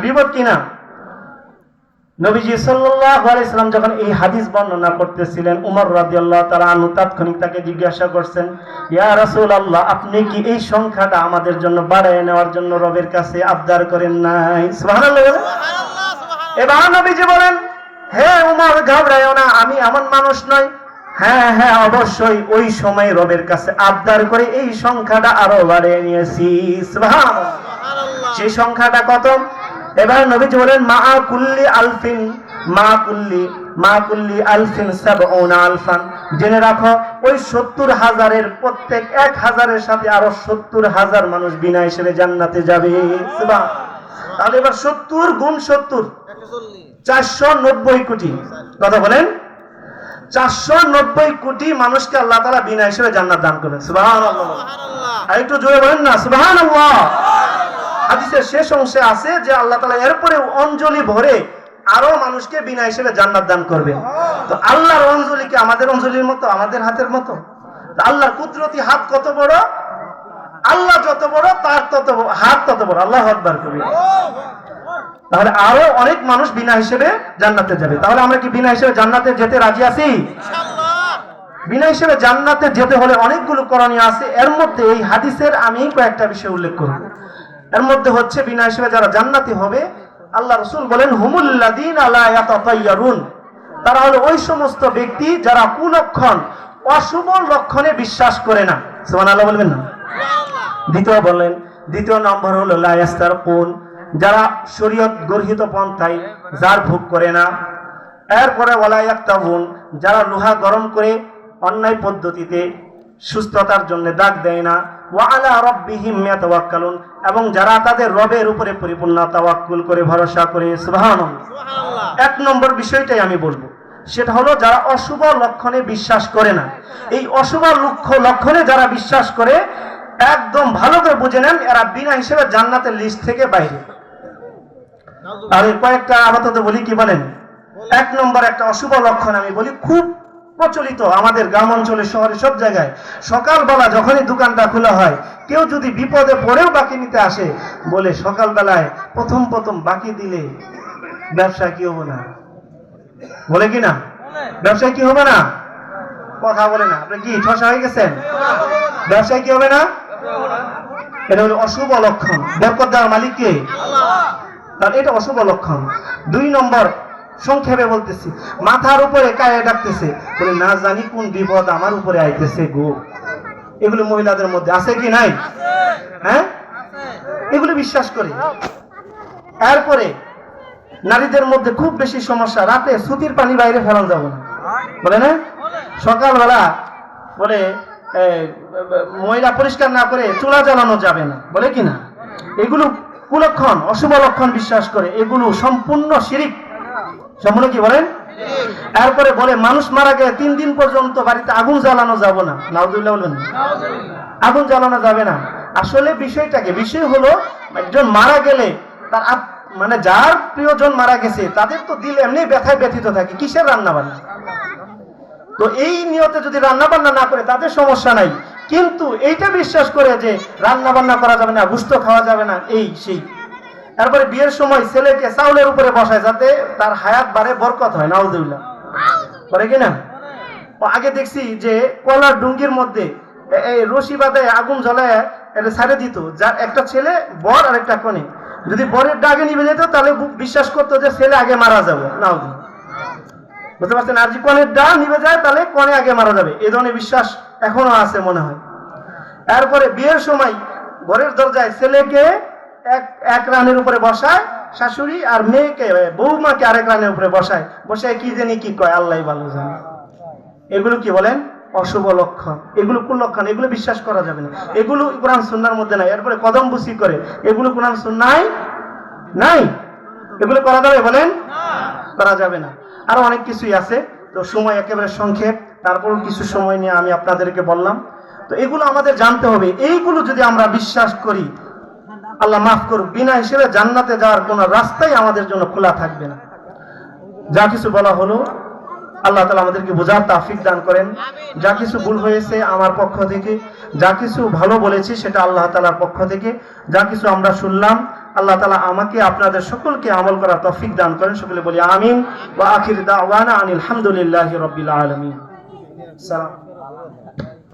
বিপদ কিনা? নবীজি সাল্লাল্লাহু আলাইহি সাল্লাম যখন এই হাদিস বর্ণনা করতেছিলেন, উমর রাদিয়াল্লাহু তাআলা আনহু তাৎক্ষণিক তাকে জিজ্ঞাসা করছেন, ইয়া রাসূলুল্লাহ, আপনি কি এই সংখ্যাটা আমাদের জন্য বাড়ায় নেওয়ার জন্য রবের কাছে আবদার করেন নাই? সুবহানাল্লাহ। এবার নবীজি বলেন, হে উমর, ঘাবড়ায়ো না, আমি এমন মানুষ নই। হ্যাঁ হ্যাঁ, অবশ্যই ওই সময় রবের কাছে আবদার করে এই সংখ্যাটা আরো বাড়িয়ে নিয়েছি। সুবহানাল্লাহ। সেই সংখ্যাটা কত? এবার নবীজি বলেন, মা কুল্লি আলফিন, মা কুল্লি আলফিন সাবউনা আলফান। জেনে রাখো, ওই 70,000-এর প্রত্যেক 1,000-এর সাথে আরো 70,000 মানুষ বিনা হিসেবে জান্নাতে যাবে। সুবহানাল্লাহ। তাহলে এবার 70 গুণ 70 490 কোটি। কথা বলেন, 490 কোটি মানুষকে আল্লাহ তাআলা বিনা হিসেবে জান্নাত দান করবেন। সুবহানাল্লাহ। আর একটু জোরে বলেন না সুবহানাল্লাহ। হাদিসের শেষ অংশে আছে যে আল্লাহ তাআলা এরপরে অঞ্জলি ভরে আরো মানুষকে বিনা হিসেবে জান্নাত দান করবেন। তো আল্লাহর অঞ্জলি কি আমাদের অঞ্জলির মতো, আমাদের হাতের মতো? আল্লাহর কুদরতি হাত কত বড়, আল্লাহ যত বড় তার হাত তত বড়। আল্লাহু আকবার কবি। তাহলে আরো অনেক মানুষ বিনা হিসেবে জান্নাতে যাবে। তাহলে আমরা কি বিনা হিসেবে জান্নাতে যেতে রাজি আছি? ইনশাআল্লাহ। বিনা হিসেবে জান্নাতে যেতে হলে অনেকগুলো করণীয় আছে। এর মধ্যে এই হাদিসের আমি কয়েকটা বিষয় উল্লেখ করব। এর মধ্যে হচ্ছে, বিনা হিসেবে যারা জান্নাতি হবে, আল্লাহ রাসূল বলেন, হুমুল্লাযীনা লা ইয়াতাতায়্যারুন। তারা হলো ওই সমস্ত ব্যক্তি যারা কুলক্ষণ, অশুভ লক্ষণে বিশ্বাস করে না। সুবহানাল্লাহ বলবেন না? দ্বিতীয় নম্বর হলো লা ইয়াস্তারকুন, যারা শরীয়ত গর্হিত পন্থায় জার ভোগ করে না। এরপরে ওয়ালা ইয়াক্তাবুন, যারা লোহা গরম করে অন্যায় পদ্ধতিতে সুস্থতার জন্য দাগ দেয় না। ওয়া আলা রাব্বিহিম ইয়াতাওয়াক্কালুন, এবং যারা তাদের রবের উপরে পরিপূর্ণ তাওয়াক্কুল করে, ভরসা করে। সুবহানাল্লাহ। এক নম্বর বিষয়টাই আমি বলবো, সেটা হলো যারা অশুভ লক্ষণে বিশ্বাস করে না। এই অশুভ লক্ষণে যারা বিশ্বাস করে, একদম ভালো করে বুঝে নেন, এরা বিনা হিসেবে জান্নাতের লিস্ট থেকে বাইরে। আর কয়েকটা আপাতত বলি, কি বলেন? এক নম্বর একটা অশুভ লক্ষণ আমি বলি, খুব প্রচলিত আমাদের গ্রাম অঞ্চলে, শহরে, সব জায়গায়। সকালবেলা যখনই দোকানটা খোলা হয়, কেউ যদি বিপদে পড়েও বাকি নিতে আসে, বলে সকালবেলায় প্রথম বাকি দিলে ব্যবসা কি হবে না? বলে কি না? ব্যবসায় কি হবে না? কথা বলে না। আপনি কি ঠসা হয়ে গেছেন? ব্যবসায় কি হবে না? এটা হলো অশুভ লক্ষণ। বরকত দেওয়ার মালিক কে? আল্লাহ। তাহলে এটা অশুভ লক্ষণ। 2 নম্বর, সংক্ষেপে বলতেছি, মাথার উপরে কায়ে ডাকতেছে, বলে না জানি কোন বিপদ আমার উপরে আইতেছে গো। এগুলো মহিলাদের মধ্যে আছে কি নাই? হ্যাঁ, এগুলো বিশ্বাস করে। এরপরে নারীদের মধ্যে খুব বেশি সমস্যা, রাতে সুতির পানি বাইরে ফেলানো যাবে না, বলে না? সকালবেলা বলে মহিলা পরিষ্কার না করে চুলা জ্বালানো যাবে না, বলে কি না? এগুলো কুলক্ষণ, অশুভ লক্ষণ বিশ্বাস করে। এগুলো সম্পূর্ণ শিরিক। সম্পূর্ণ কি বলেন? এরপরে বলে মানুষ মারা গেলে 3 দিন পর্যন্ত বাড়িতে আগুন জ্বালানো যাবে না। নাউযুবিল্লাহ বলবেন? আগুন জ্বালানো যাবে না। আসলে বিষয়টাকে, বিষয় হলো, একজন মারা গেলে তার মানে যার প্রিয়জন মারা গেছে, তাদের তো দিল এমনি ব্যথায় ব্যথিত থাকে, কিসের রান্না বান্না? তো এই নিয়তে যদি রান্না বান্না না করে তাদের সমস্যা নাই, কিন্তু এইটা বিশ্বাস করে যে রান্না বান্না করা যাবে না, গোশত খাওয়া যাবে না, এই সেই। তারপরে বিয়ের সময় ছেলেকে চাউলের উপরে বসায় যাতে তার হায়াত বাড়ে, বরকত হয়। নাউযুবিল্লাহ করে কিনা? আগে দেখছি যে কলার ডুঙ্গির মধ্যে এই রশি বাঁধায় আগুন জ্বলায় এটা ছাড়ে দিত, যার একটা ছেলে বর আর একটা কনে। যদি বরের ডাকে নিভে যেত, তাহলে বিশ্বাস করতো যে ছেলে আগে মারা যাবে। নাউযুবিল্লাহ, বুঝতে পারছেন? আর যে কনের ডা নিভে যায়, তাহলে কনে আগে মারা যাবে। এই ধরনের বিশ্বাস এখনো আছে মনে হয়। এরপরে বিয়ের সময় ঘরের দরজায় ছেলেকে এক রানের উপরে বসায় শাশুড়ি, আর মেয়েকে, বৌমাকে আরেক রানের উপরে বসায় কি জানি কি কয়, আল্লাহ ভালো জানে। এগুলো কি বলেন? অশুভ লক্ষণ। এগুলো কুলক্ষণ, এগুলো বিশ্বাস করা যাবে না। এগুলো কোরআন সুন্নাহর মধ্যে নাই। এরপরে কদম বুসি করে, এগুলো কোরআন সুন্নাহয় নাই। এগুলো করা যাবে? বলেন, করা যাবে না। আরো অনেক কিছুই আছে, তো সময় একেবারে সংক্ষেপ, তারপরও কিছু সময় নিয়ে আমি আপনাদেরকে বললাম। তো এগুলো আমাদের জানতে হবে। এইগুলো যদি আমরা বিশ্বাস করি, আল্লাহ মাফ করুক, বিনা হিসেবে জান্নাতে যাওয়ার কোন রাস্তাই আমাদের জন্য খোলা থাকবে না। যা কিছু বলা হলো, আল্লাহ তাআলা আমাদেরকে বোঝার তৌফিক দান করেন। যা কিছু ভুল হয়েছে আমার পক্ষ থেকে, যা কিছু ভালো বলেছি সেটা আল্লাহ তাআলার পক্ষ থেকে, যা কিছু আমরা শুনলাম আল্লাহ তাআলা আমাকে আপনাদের সকলকে আমল করার তৌফিক দান করেন। সকলে বলি আমিন। ওয়া আখির দাওয়ানা আনিল হামদুলিল্লাহি রাব্বিল আলামিন। সালাম।